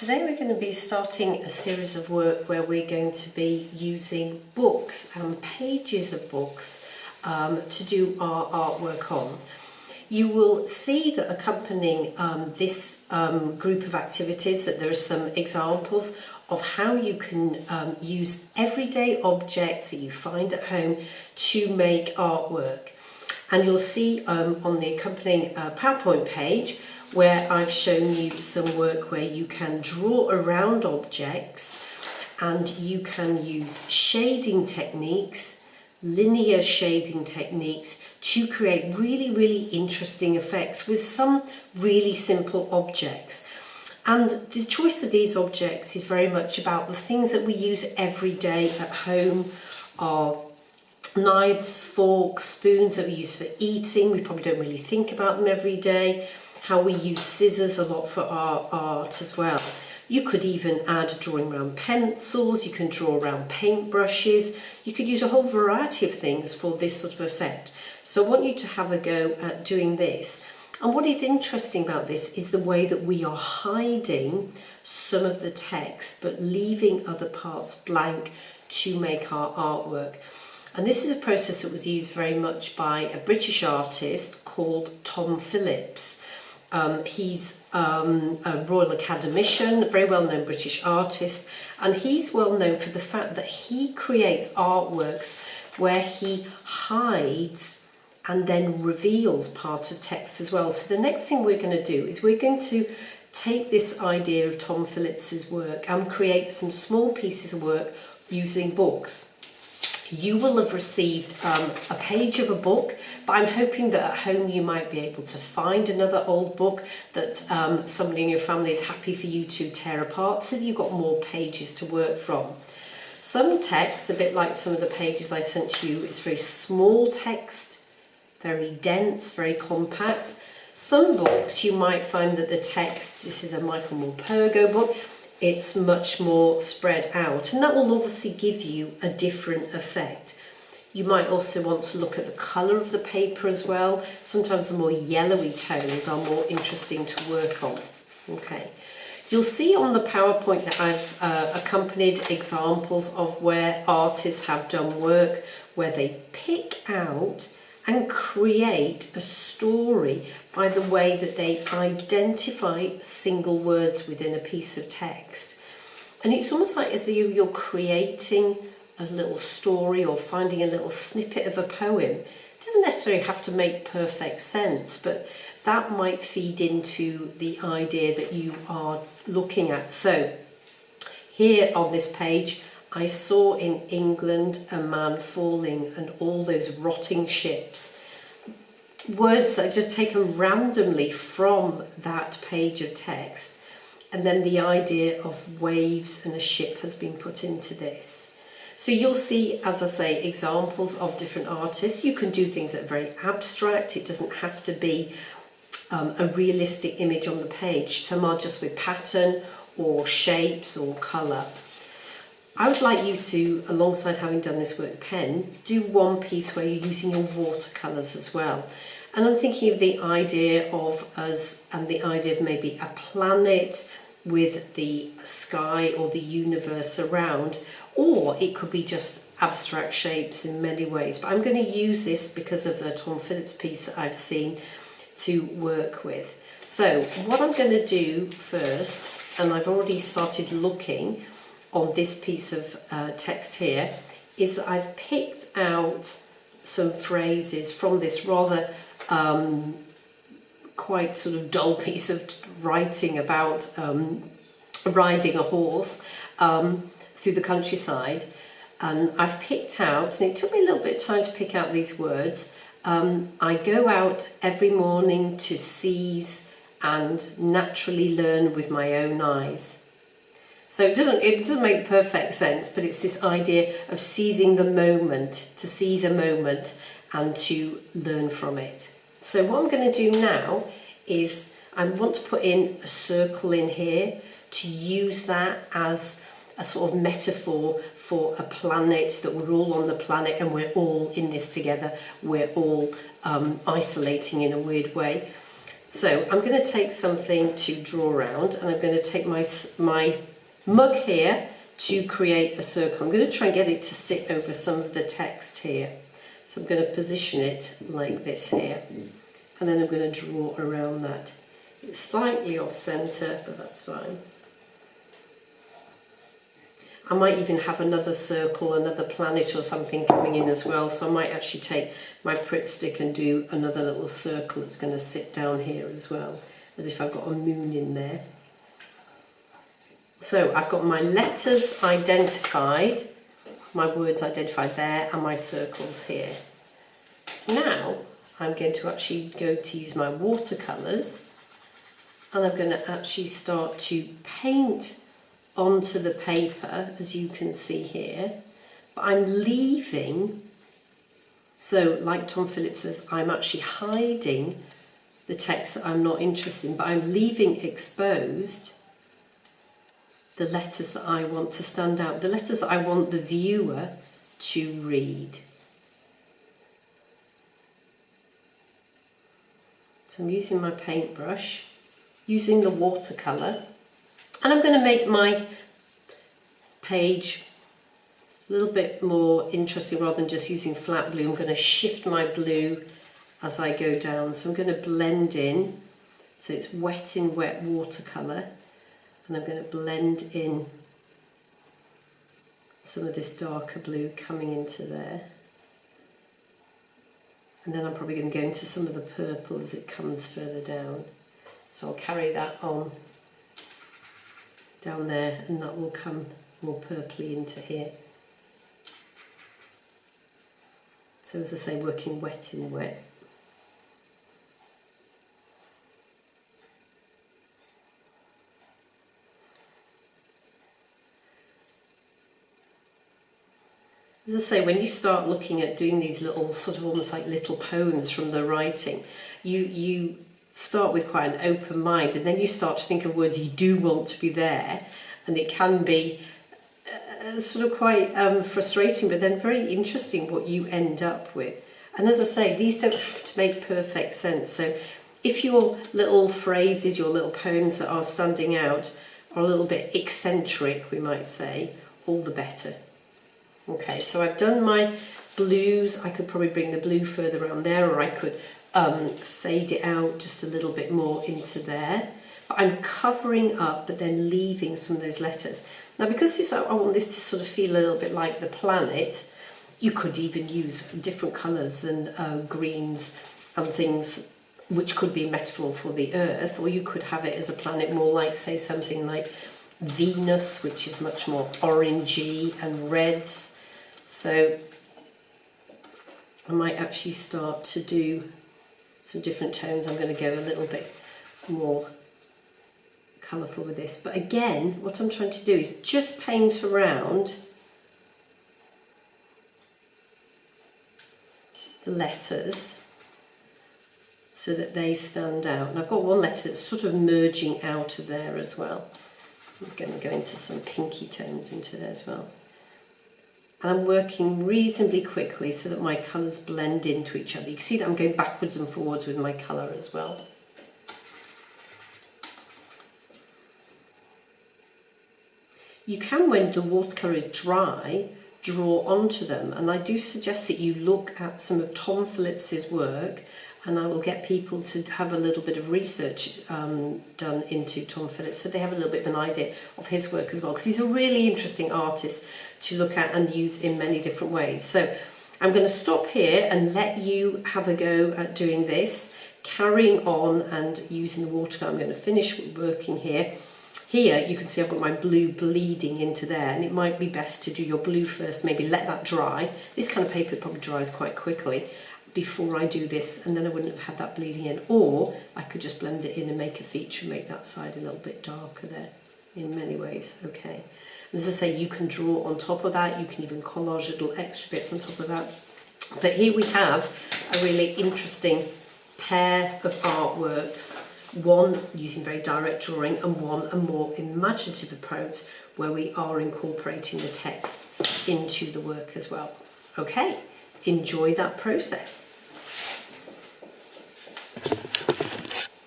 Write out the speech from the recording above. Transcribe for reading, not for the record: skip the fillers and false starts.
Today we're going to be starting a series of work where we're going to be using books and pages of books to do our artwork on. You will see that accompanying this group of activities that there are some examples of how you can use everyday objects that you find at home to make artwork. And you'll see on the accompanying PowerPoint page where I've shown you some work where you can draw around objects and you can use shading techniques, linear shading techniques, to create really interesting effects with some really simple objects. And the choice of these objects is very much about the things that we use every day at home. Our knives, forks, spoons that we use for eating, we probably don't really think about them every day. How we use scissors a lot for our art as well. You could even add drawing around pencils, you can draw around paintbrushes, you could use a whole variety of things for this sort of effect. So I want you to have a go at doing this. And what is interesting about this is the way that we are hiding some of the text but leaving other parts blank to make our artwork. And this is a process that was used very much by a British artist called Tom Phillips. He's a Royal Academician, a very well-known British artist, and he's well known for the fact that he creates artworks where he hides and then reveals part of text as well. So the next thing we're going to do is we're going to take this idea of Tom Phillips's work and create some small pieces of work using books. You will have received a page of a book, but I'm hoping that at home you might be able to find another old book that somebody in your family is happy for you to tear apart so that you've got more pages to work from. Some text, a bit like some of the pages I sent to you, it's very small text, very dense, very compact. Some books you might find that the text, this is a Michael Morpurgo book, it's much more spread out, and that will obviously give you a different effect. You might also want to look at the colour of the paper as well. Sometimes the more yellowy tones are more interesting to work on. Okay, you'll see on the PowerPoint that I've accompanied examples of where artists have done work where they pick out and create a story by the way that they identify single words within a piece of text. And it's almost like as if you're creating a little story or finding a little snippet of a poem. It doesn't necessarily have to make perfect sense, but that might feed into the idea that you are looking at. So here on this page, I saw in England a man falling and all those rotting ships. Words that are just taken randomly from that page of text, and then the idea of waves and a ship has been put into this. So you'll see, as I say, examples of different artists. You can do things that are very abstract. It doesn't have to be a realistic image on the page. Some are just with pattern or shapes or colour. I would like you to, alongside having done this work pen, do one piece where you're using your watercolours as well. And I'm thinking of the idea of us and the idea of maybe a planet with the sky or the universe around, or it could be just abstract shapes in many ways. But I'm going to use this because of the Tom Phillips piece that I've seen to work with. So what I'm going to do first, and I've already started looking on this piece of text here, is that I've picked out some phrases from this rather quite sort of dull piece of writing about riding a horse through the countryside. And I've picked out, and it took me a little bit of time to pick out these words, I go out every morning to seize and naturally learn with my own eyes. So it doesn't make perfect sense, but it's this idea of seizing the moment, to seize a moment and to learn from it. So what I'm going to do now is I want to put in a circle in here to use that as a sort of metaphor for a planet, that we're all on the planet and we're all in this together. We're all isolating in a weird way. So I'm going to take something to draw around, and I'm going to take my mug here to create a circle. I'm going to try and get it to sit over some of the text here. So I'm going to position it like this here, and then I'm going to draw around that. It's slightly off centre, but that's fine. I might even have another circle, another planet or something coming in as well, so I might actually take my Pritt stick and do another little circle that's going to sit down here as well, as if I've got a moon in there. So I've got my letters identified, my words identified there, and my circles here. Now I'm going to actually go to use my watercolours, and I'm going to actually start to paint onto the paper, as you can see here, but I'm leaving, so like Tom Phillips says, I'm actually hiding the text that I'm not interested in, but I'm leaving exposed the letters that I want to stand out, the letters that I want the viewer to read. So I'm using my paintbrush, using the watercolour, and I'm going to make my page a little bit more interesting rather than just using flat blue. I'm going to shift my blue as I go down. So I'm going to blend in, so it's wet in wet watercolour, and I'm going to blend in some of this darker blue coming into there. And then I'm probably going to go into some of the purple as it comes further down. So I'll carry that on down there, and that will come more purpley into here. So as I say, working wet in wet. As I say, when you start looking at doing these little, sort of almost like little poems from the writing, you start with quite an open mind, and then you start to think of words you do want to be there, and it can be sort of quite frustrating, but then very interesting what you end up with. And as I say, these don't have to make perfect sense. So if your little phrases, your little poems that are standing out are a little bit eccentric, we might say, all the better. Okay, so I've done my blues. I could probably bring the blue further around there, or I could fade it out just a little bit more into there. But I'm covering up, but then leaving some of those letters. Now, because I want this to sort of feel a little bit like the planet, you could even use different colours than greens and things, which could be a metaphor for the Earth, or you could have it as a planet more like, say, something like Venus, which is much more orangey and reds. So I might actually start to do some different tones. I'm going to go a little bit more colourful with this. But again, what I'm trying to do is just paint around the letters so that they stand out. And I've got one letter that's sort of merging out of there as well. I'm going to go into some pinky tones into there as well. And I'm working reasonably quickly so that my colours blend into each other. You can see that I'm going backwards and forwards with my colour as well. You can, when the watercolour is dry, draw onto them, and I do suggest that you look at some of Tom Phillips's work, and I will get people to have a little bit of research done into Tom Phillips, so they have a little bit of an idea of his work as well, because he's a really interesting artist to look at and use in many different ways. So I'm going to stop here and let you have a go at doing this, carrying on and using the watercolour. I'm going to finish working here. Here you can see I've got my blue bleeding into there, and it might be best to do your blue first, maybe let that dry. This kind of paper probably dries quite quickly before I do this, and then I wouldn't have had that bleeding in. Or I could just blend it in and make a feature, make that side a little bit darker there in many ways. Okay, and as I say, you can draw on top of that, you can even collage little extra bits on top of that. But here we have a really interesting pair of artworks, one using very direct drawing and one a more imaginative approach where we are incorporating the text into the work as well. Okay, enjoy that process.